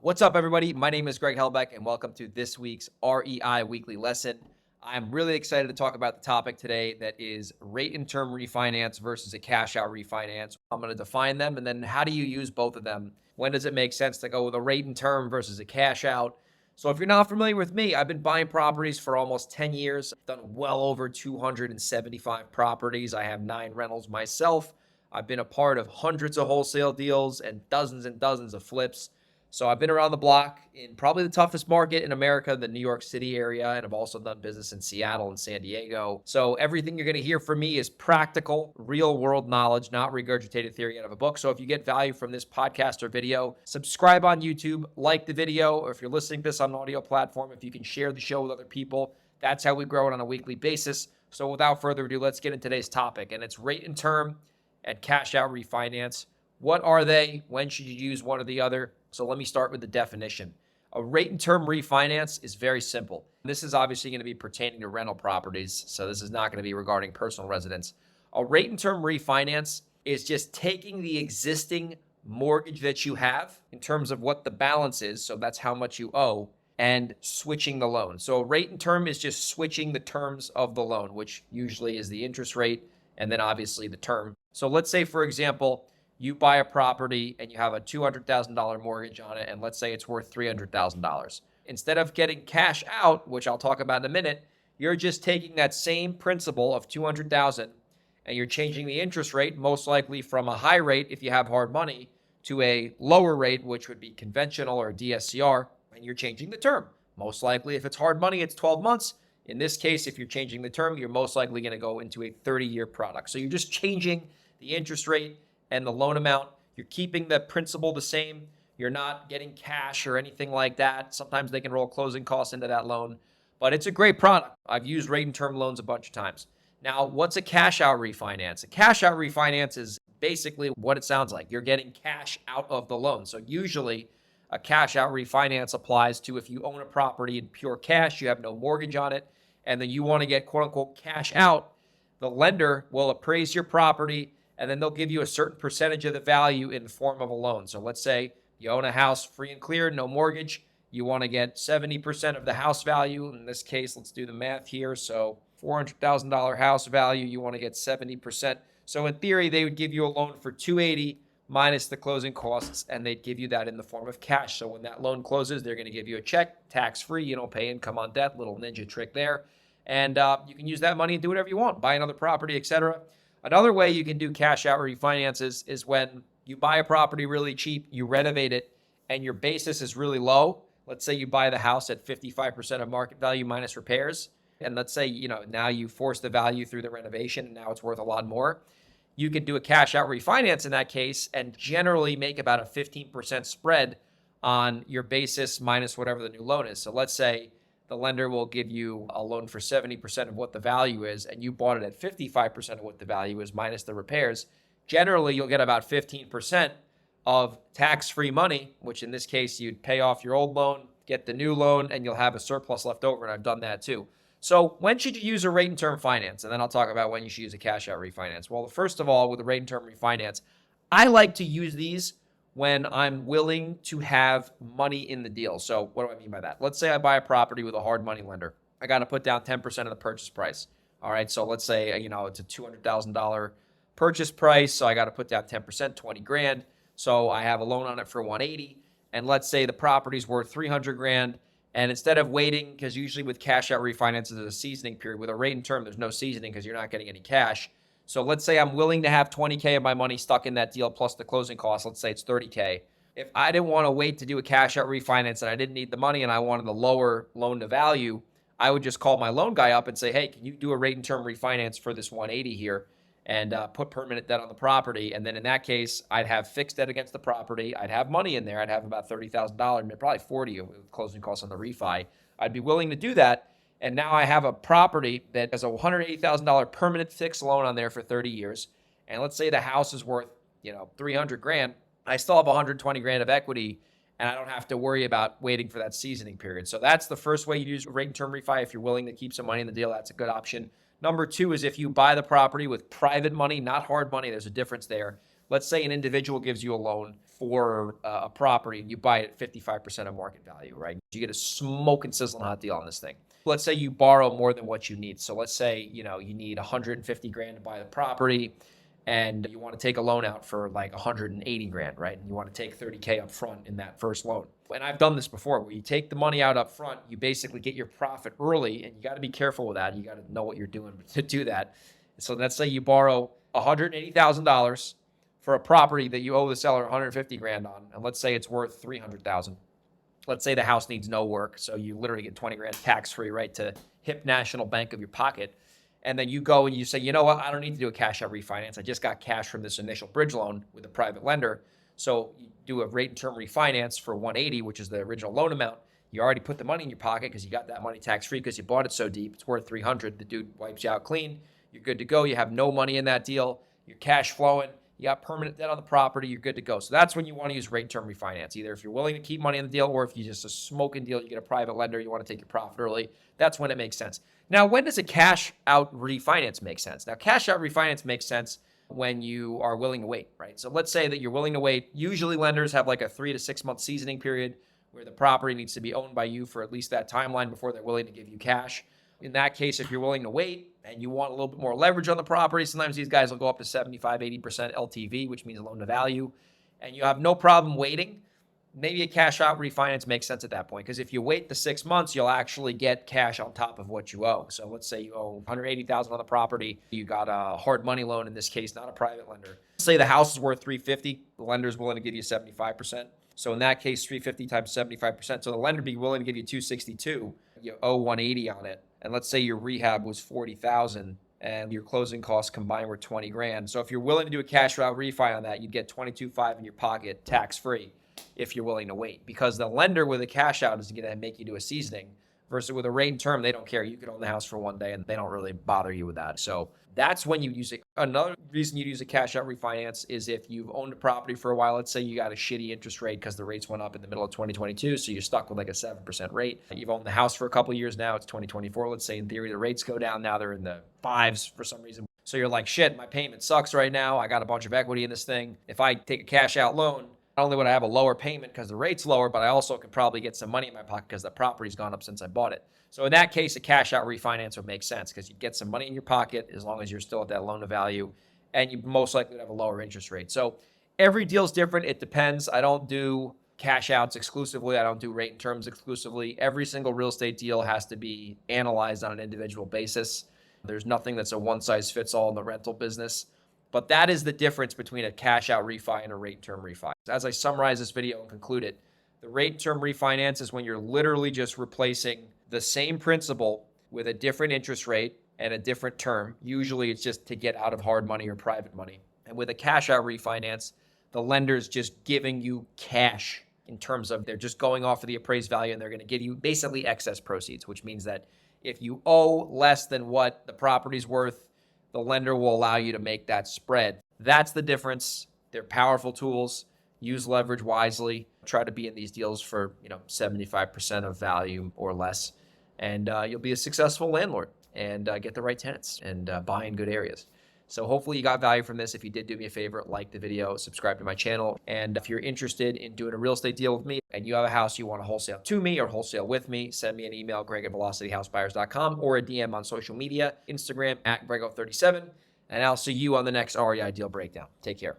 What's up, everybody? My name is Greg Helbeck, and welcome to this week's REI Weekly Lesson. I'm really excited to talk about the topic today that is rate and term refinance versus a cash out refinance. I'm going to define them, and then how do you use both of them? When does it make sense to go with a rate and term versus a cash out? So if you're not familiar with me, I've been buying properties for almost 10 years. I've done well over 275 properties. I have 9 rentals myself. I've been a part of hundreds of wholesale deals and dozens of flips. So I've been around the block in probably the toughest market in America, the New York City area, and I've also done business in Seattle and San Diego. So everything you're going to hear from me is practical, real world knowledge, not regurgitated theory out of a book. So if you get value from this podcast or video, subscribe on YouTube, like the video, or if you're listening to this on an audio platform, if you can share the show with other people, that's how we grow it on a weekly basis. So without further ado, let's get into today's topic, and it's rate and term and cash out refinance. What are they? When should you use one or the other? So let me start with the definition. A rate and term refinance is very simple. This is obviously going to be pertaining to rental properties, so this is not going to be regarding personal residence. A rate and term refinance is just taking the existing mortgage that you have in terms of what the balance is, so that's how much you owe, and switching the loan. So a rate and term is just switching the terms of the loan, which usually is the interest rate and then obviously the term. So let's say, for example, you buy a property and you have a $200,000 mortgage on it, and let's say it's worth $300,000. Instead of getting cash out, which I'll talk about in a minute, you're just taking that same principal of $200,000 and you're changing the interest rate, most likely from a high rate if you have hard money to a lower rate, which would be conventional or DSCR, and you're changing the term. Most likely, if it's hard money, it's 12 months. In this case, if you're changing the term, you're most likely going to go into a 30-year product. So you're just changing the interest rate and the loan amount. You're keeping the principal the same. You're not getting cash or anything like that. Sometimes they can roll closing costs into that loan, but it's a great product. I've used rate and term loans a bunch of times. Now, what's a cash out refinance? A cash out refinance is basically what it sounds like. You're getting cash out of the loan. So usually a cash out refinance applies to if you own a property in pure cash, you have no mortgage on it, and then you want to get quote unquote cash out. The lender will appraise your property, and then they'll give you a certain percentage of the value in the form of a loan. So let's say you own a house free and clear, no mortgage. You want to get 70% of the house value. In this case, let's do the math here. So $400,000 house value, you want to get 70%. So in theory, they would give you a loan for $280 minus the closing costs, and they'd give you that in the form of cash. So when that loan closes, they're going to give you a check, tax-free. You don't pay income on death, little ninja trick there. And you can use that money and do whatever you want, buy another property, etc. Another way you can do cash out refinances is when you buy a property really cheap, you renovate it, and your basis is really low. Let's say you buy the house at 55% of market value minus repairs. And let's say, now you force the value through the renovation and now it's worth a lot more. You can do a cash out refinance in that case and generally make about a 15% spread on your basis minus whatever the new loan is. So let's say the lender will give you a loan for 70% of what the value is, and you bought it at 55% of what the value is minus the repairs. Generally, you'll get about 15% of tax-free money, which in this case, you'd pay off your old loan, get the new loan, and you'll have a surplus left over, and I've done that too. So when should you use a rate and term finance? And then I'll talk about when you should use a cash out refinance. Well, first of all, with a rate and term refinance, I like to use these when I'm willing to have money in the deal. So what do I mean by that? Let's say I buy a property with a hard money lender. I got to put down 10% of the purchase price. All right. So let's say, it's a $200,000 purchase price. So I got to put down 10%, 20 grand. So I have a loan on it for 180. And let's say the property's worth 300 grand. And instead of waiting, because usually with cash out refinances, there's a seasoning period. With a rate and term, there's no seasoning because you're not getting any cash. So let's say I'm willing to have 20K of my money stuck in that deal plus the closing costs. Let's say it's 30K. If I didn't want to wait to do a cash out refinance and I didn't need the money and I wanted the lower loan to value, I would just call my loan guy up and say, hey, can you do a rate and term refinance for this 180 here and put permanent debt on the property? And then in that case, I'd have fixed debt against the property. I'd have money in there. I'd have about $30,000, probably 40 with closing costs on the refi. I'd be willing to do that. And now I have a property that has a $180,000 permanent fixed loan on there for 30 years. And let's say the house is worth, 300 grand. I still have 120 grand of equity and I don't have to worry about waiting for that seasoning period. So that's the first way you use rate and term refi. If you're willing to keep some money in the deal, that's a good option. Number two is if you buy the property with private money, not hard money, there's a difference there. Let's say an individual gives you a loan for a property and you buy it at 55% of market value, right? You get a smoking sizzling hot deal on this thing. Let's say you borrow more than what you need. So let's say, you need 150 grand to buy the property and you want to take a loan out for like 180 grand, right? And you want to take 30K up front in that first loan. And I've done this before where you take the money out up front, you basically get your profit early, and you got to be careful with that. You got to know what you're doing to do that. So let's say you borrow $180,000 for a property that you owe the seller 150 grand on, and let's say it's worth 300,000. Let's say the house needs no work, so you literally get 20 grand tax free, right, to hip national bank of your pocket. And then you go and you say, you know what, I don't need to do a cash out refinance. I just got cash from this initial bridge loan with a private lender. So you do a rate and term refinance for 180, which is the original loan amount. You already put the money in your pocket because you got that money tax free because you bought it so deep. It's worth 300. The dude wipes you out clean. You're good to go. You have no money in that deal. You're cash flowing. You got permanent debt on the property. You're good to go. So that's when you want to use rate and term refinance. Either if you're willing to keep money in the deal, or if you just a smoking deal, you get a private lender, you want to take your profit early. That's when it makes sense. Now, when does a cash out refinance make sense? Now, cash out refinance makes sense when you are willing to wait, right? So let's say that you're willing to wait. Usually lenders have like a 3 to 6 month seasoning period where the property needs to be owned by you for at least that timeline before they're willing to give you cash. In that case, if you're willing to wait and you want a little bit more leverage on the property, sometimes these guys will go up to 75, 80% LTV, which means loan to value, and you have no problem waiting. Maybe a cash out refinance makes sense at that point, because if you wait the 6 months, you'll actually get cash on top of what you owe. So let's say you owe $180,000 on the property. You got a hard money loan in this case, not a private lender. Say the house is worth $350. The lender's willing to give you 75%. So in that case, 350 times 75%. So the lender be willing to give you 262. You owe 180 on it. And let's say your rehab was 40,000 and your closing costs combined were 20 grand. So if you're willing to do a cash out refi on that, you'd get 22.5 in your pocket tax free if you're willing to wait, because the lender with a cash out is going to make you do a seasoning, versus with a rate and term, they don't care. You could own the house for one day and they don't really bother you with that. So that's when you use it. Another reason you'd use a cash out refinance is if you've owned a property for a while. Let's say you got a shitty interest rate because the rates went up in the middle of 2022. So you're stuck with like a 7% rate. You've owned the house for a couple of years now. It's 2024. Let's say in theory, the rates go down. Now they're in the fives for some reason. So you're like, shit, my payment sucks right now. I got a bunch of equity in this thing. If I take a cash out loan, not only would I have a lower payment because the rate's lower, but I also could probably get some money in my pocket because the property's gone up since I bought it. So in that case, a cash out refinance would make sense because you get some money in your pocket as long as you're still at that loan to value, and you most likely would have a lower interest rate. So every deal is different. It depends. I don't do cash outs exclusively. I don't do rate and terms exclusively. Every single real estate deal has to be analyzed on an individual basis. There's nothing that's a one size fits all in the rental business. But that is the difference between a cash out refi and a rate term refi. As I summarize this video and conclude it, the rate term refinance is when you're literally just replacing the same principal with a different interest rate and a different term. Usually it's just to get out of hard money or private money. And with a cash out refinance, the lender's just giving you cash in terms of they're just going off of the appraised value, and they're going to give you basically excess proceeds, which means that if you owe less than what the property's worth, the lender will allow you to make that spread. That's the difference. They're powerful tools. Use leverage wisely. Try to be in these deals for 75% of value or less, and you'll be a successful landlord and get the right tenants and buy in good areas. So hopefully you got value from this. If you did, do me a favor, like the video, subscribe to my channel. And if you're interested in doing a real estate deal with me and you have a house you want to wholesale to me or wholesale with me, send me an email, greg@velocityhousebuyers.com, or a DM on social media, Instagram @grego37. And I'll see you on the next REI deal breakdown. Take care.